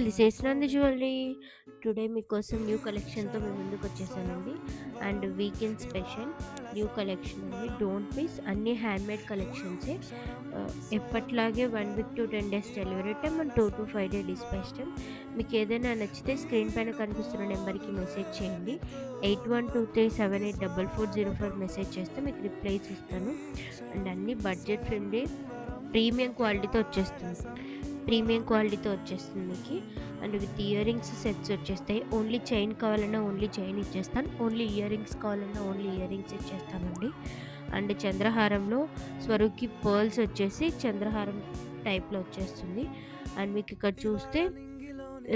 This is Nandi jewellery. Today మీకోసం new కలెక్షన్‌తో మీ ముందుకొచ్చేసానండి. And weekend special new collection అండి. డోంట్ మిస్, అన్నీ హ్యాండ్‌మేడ్ కలెక్షన్సే. ఎప్పట్లాగే 1 week to 10 days delivery time and 2-5 day dispatch time. మీకేదైనా నచ్చితే స్క్రీన్ పైన కనిపిస్తున్న నెంబర్‌కి మెసేజ్ చేయండి. 8123784405 మెసేజ్ చేస్తే మీకు రిప్లైస్ ఇస్తాను. అండ్ అన్నీ బడ్జెట్ ఫ్రెండ్లీ, ప్రీమియం క్వాలిటీతో వచ్చేస్తుంది. ప్రీమియం క్వాలిటీతో వచ్చేస్తుంది మీకి. అండ్ విత్ ఇయరింగ్స్ సెట్స్ వచ్చేస్తాయి. ఓన్లీ చైన్ కావాలన్నా ఓన్లీ చైన్ ఇచ్చేస్తాను. ఓన్లీ ఇయరింగ్స్ కావాలన్నా ఓన్లీ ఇయరింగ్స్ ఇచ్చేస్తామండి. అండ్ చంద్రహారంలో స్వరుకి పర్ల్స్ వచ్చేసి చంద్రహారం టైప్‌లో వచ్చేస్తుంది. అండ్ మీకు ఇక్కడ చూస్తే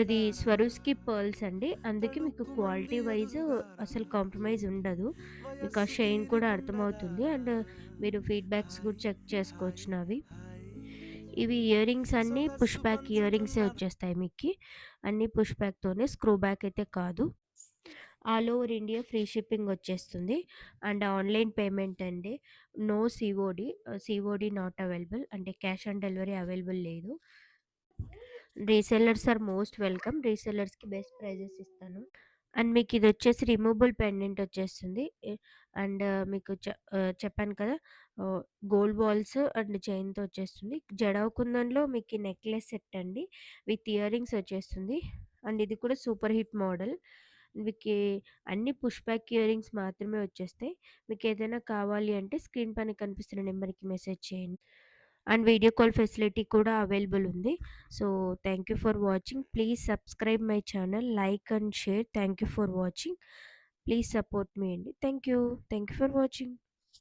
ఇది స్వరూస్‌కి పర్ల్స్ అండి. అందుకే మీకు క్వాలిటీ వైస్ అసలు కాంప్రమైజ్ ఉండదు. మీకు ఆ షైన్ కూడా అర్థమవుతుంది. అండ్ మీరు ఫీడ్‌బ్యాక్స్ కూడా చెక్ చేసుకోవచ్చు నావి. ఇవి ఇయరింగ్స్ అన్నీ పుష్ బ్యాక్ ఇయరింగ్సే వచ్చేస్తాయి మీకి. అన్నీ పుష్ బ్యాక్‌తోనే, స్క్రూ బ్యాక్ అయితే కాదు. All over India free shipping వచ్చేస్తుంది. అండ్ ఆన్‌లైన్ పేమెంట్ అండి. No COD. COD not available. అంటే క్యాష్ ఆన్ డెలివరీ అవైలబుల్ లేదు. Resellers are most welcome. రీసెల్లర్స్‌కి బెస్ట్ ప్రైజెస్ ఇస్తాను. అండ్ మీకిదొచ్చేసి రిమూవబుల్ పెండెంట్ వచ్చేస్తుంది. అండ్ మీకు చెప్పాను కదా! ఆహ్, గోల్డ్ బాల్స్ అండ్ చైన్‌తో వచ్చేస్తుంది. జడావ్ కుందన్‌లో మీకి నెక్లెస్ సెట్ అండి. విత్ ఇయరింగ్స్ వచ్చేస్తుంది. అండ్ ఇది కూడా సూపర్ హిట్ మోడల్. మీకి అన్ని పుష్ బ్యాక్ ఇయరింగ్స్ మాత్రమే వచ్చేస్తాయి. మీకేదైనా కావాలి అంటే స్క్రీన్ పైన కనిపిస్తున్న నెంబర్‌కి మెసేజ్ చేయండి. అండ్ వీడియో కాల్ ఫెసిలిటీ కూడా అవైలబుల్ ఉంది. So, thank you for watching. Please subscribe my channel, like and share. Thank you for watching. Please support మీ అండి. Thank you. Thank you for watching.